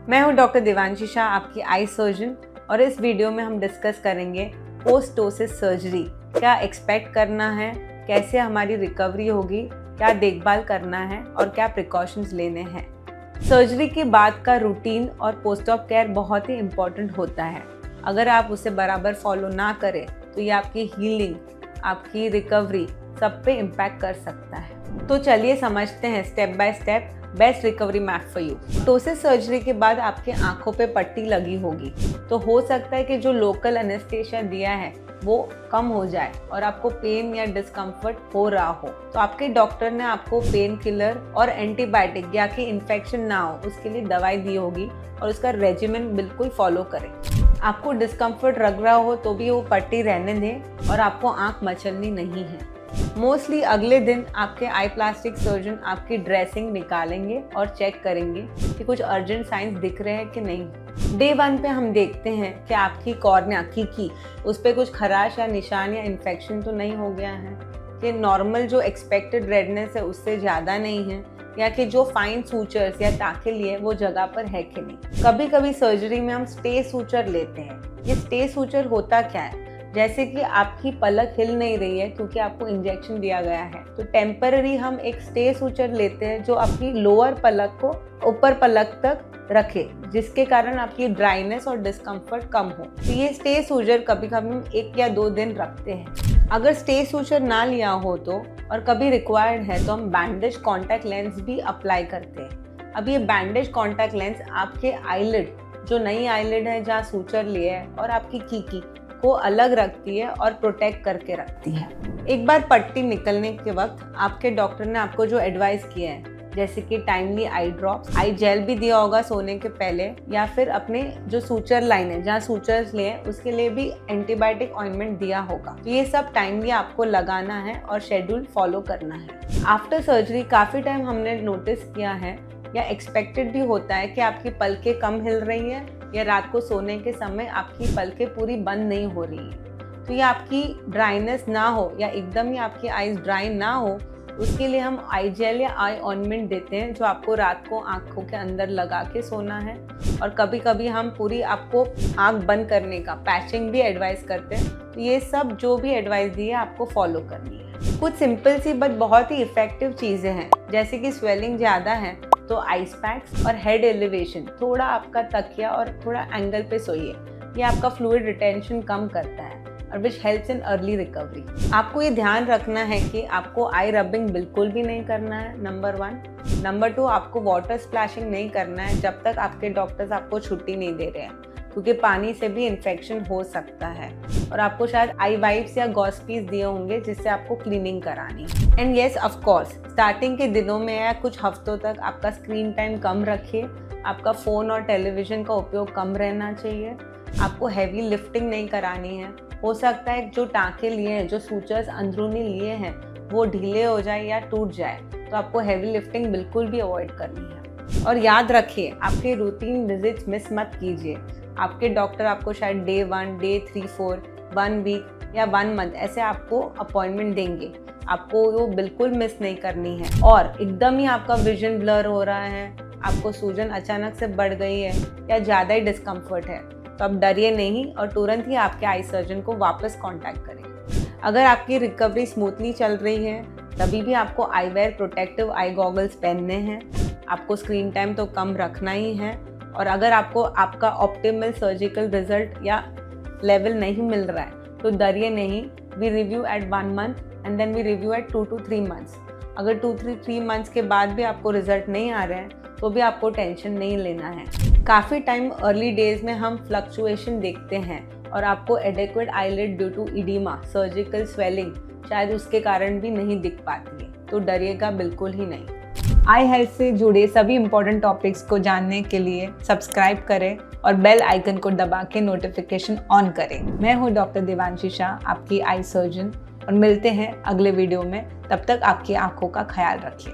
मैं हूं डॉक्टर देवांशी शाह, आपकी आई सर्जन, और इस वीडियो में हम डिस्कस करेंगे पोस्ट टोसिस सर्जरी। क्या एक्सपेक्ट करना है, कैसे हमारी रिकवरी होगी, क्या देखभाल करना है और क्या प्रिकॉशंस लेने हैं। सर्जरी के बाद का रूटीन और पोस्ट ऑप केयर बहुत ही इम्पॉर्टेंट होता है। अगर आप उसे बराबर फॉलो ना करें तो ये आपकी हीलिंग, आपकी रिकवरी सब पे इम्पैक्ट कर सकता है। तो चलिए समझते हैं step by step best recovery map for you. Ptosis surgery के बाद आपके आंखों पे पट्टी लगी होगी, तो हो सकता है कि जो लोकल एनेस्थेसिया दिया है वो कम हो जाए और आपको पेन या डिस्कम्फर्ट हो रहा हो, तो आपके डॉक्टर ने आपको पेन किलर और एंटीबायोटिक या कि इन्फेक्शन ना हो उसके लिए दवाई दी होगी और उसका रेजिमेंट बिल्कुल फॉलो करें। आपको डिस्कम्फर्ट लग रहा हो तो भी वो पट्टी रहने दें और आपको आंख मचलनी नहीं है। मोस्टली अगले दिन आपके आई प्लास्टिक सर्जन आपकी ड्रेसिंग निकालेंगे और चेक करेंगे कि कुछ अर्जेंट साइंस दिख रहे हैं कि नहीं। डे 1 पे हम देखते हैं कि आपकी कॉर्निया की उस पर कुछ खराश या निशान या इन्फेक्शन तो नहीं हो गया है, कि नॉर्मल जो एक्सपेक्टेड रेडनेस है उससे ज़्यादा नहीं है, या कि जो फाइन सूचर्स या टाके लिए वो जगह पर है कि नहीं। कभी कभी सर्जरी में हम स्टे सूचर लेते हैं। ये स्टे सूचर होता क्या है? जैसे कि आपकी पलक हिल नहीं रही है क्योंकि आपको इंजेक्शन दिया गया है, तो टेम्पररी हम एक स्टे सूचर लेते हैं जो आपकी लोअर पलक को ऊपर पलक तक रखे, जिसके कारण आपकी ड्राइनेस और डिस्कम्फर्ट कम हो। तो ये स्टे सूचर कभी कभी हम 1 या 2 दिन रखते हैं। अगर स्टे सूचर ना लिया हो तो और कभी रिक्वायर्ड है तो हम बैंडेज कॉन्टैक्ट लेंस भी अप्लाई करते हैं। अब ये बैंडेज कॉन्टैक्ट लेंस आपके आईलिड, जो नई आईलिड है जहाँ सूचर लिए है, और आपकी की को अलग रखती है और प्रोटेक्ट करके रखती है। एक बार पट्टी निकलने के वक्त आपके डॉक्टर ने आपको जो एडवाइस किया है, जैसे कि टाइमली आई ड्रॉप्स, आई जेल भी दिया होगा सोने के पहले, या फिर अपने जो सूचर लाइन है जहाँ सूचर्स लिए उसके लिए भी एंटीबायोटिक ऑइंटमेंट दिया होगा। तो ये सब टाइमली आपको लगाना है और शेड्यूल फॉलो करना है। आफ्टर सर्जरी काफ़ी टाइम हमने नोटिस किया है या एक्सपेक्टेड भी होता है कि आपकी पलकें कम हिल रही है या रात को सोने के समय आपकी पलकें पूरी बंद नहीं हो रही है। तो ये आपकी ड्राइनेस ना हो या एकदम ही आपकी आईज ड्राई ना हो, उसके लिए हम आई जेल या आई ऑइंटमेंट देते हैं जो आपको रात को आँखों के अंदर लगा के सोना है। और कभी कभी हम पूरी आपको आँख बंद करने का पैचिंग भी एडवाइस करते हैं। तो ये सब जो भी एडवाइस दी है आपको फॉलो करनी है। कुछ सिंपल सी बट बहुत ही इफेक्टिव चीज़ें हैं, जैसे कि स्वेलिंग ज़्यादा है तो आइस पैक्स और हेड एलिवेशन, थोड़ा आपका तकिया और थोड़ा एंगल पे सोइए। ये आपका फ्लूइड रिटेंशन कम करता है और which helps in early recovery. आपको ये ध्यान रखना है कि आपको आई रबिंग बिल्कुल भी नहीं करना है, नंबर 1। नंबर 2, आपको वाटर स्प्लैशिंग नहीं करना है जब तक आपके डॉक्टर्स आपको छुट्टी नहीं दे रहे हैं, क्योंकि पानी से भी इन्फेक्शन हो सकता है। और आपको शायद आई वाइप्स या गॉस्पीज दिए होंगे जिससे आपको क्लीनिंग करानी। And yes, of course, starting के दिनों में या कुछ हफ्तों तक आपका स्क्रीन टाइम कम रखिए। आपका फ़ोन और टेलीविज़न का उपयोग कम रहना चाहिए। आपको हैवी लिफ्टिंग नहीं करानी है। हो सकता है जो टाँके लिए हैं, जो सूचर्स अंदरूनी लिए हैं, वो ढीले हो जाए या टूट जाए, तो आपको हैवी लिफ्टिंग बिल्कुल भी अवॉइड करनी है। और याद रखिए, आपके रूटीन विजिट्स मिस मत कीजिए। आपके डॉक्टर आपको शायद डे 1, डे 3, 4, 1 वीक या 1 मंथ ऐसे आपको अपॉइंटमेंट देंगे। आपको वो बिल्कुल मिस नहीं करनी है। और एकदम ही आपका विजन ब्लर हो रहा है, आपको सूजन अचानक से बढ़ गई है या ज़्यादा ही डिस्कम्फर्ट है, तो अब डरिए नहीं और तुरंत ही आपके आई सर्जन को वापस कांटेक्ट करें। अगर आपकी रिकवरी स्मूथली चल रही है तभी भी आपको आई वेयर प्रोटेक्टिव आई गॉगल्स पहनने हैं। आपको स्क्रीन टाइम तो कम रखना ही है। और अगर आपको आपका ऑप्टिमल सर्जिकल रिजल्ट या लेवल नहीं मिल रहा है तो डरिए नहीं। We review at 1 month and then we review at 2 to 3 months. अगर 2-3 मंथ्स के बाद भी आपको रिजल्ट नहीं आ रहे हैं तो भी आपको टेंशन नहीं लेना है। काफ़ी टाइम अर्ली डेज में हम फ्लक्चुएशन देखते हैं और आपको adequate eyelid due to oedema, surgical swelling शायद उसके कारण भी नहीं दिख पाती है, तो डरिएगा बिल्कुल ही नहीं। आई हेल्थ से जुड़े सभी इंपॉर्टेंट टॉपिक्स को जानने के लिए सब्सक्राइब करें और बेल आइकन को दबा के नोटिफिकेशन ऑन करें। मैं हूँ डॉक्टर देवांशी शाह, आपकी आई सर्जन, और मिलते हैं अगले वीडियो में। तब तक आपकी आंखों का ख्याल रखिए।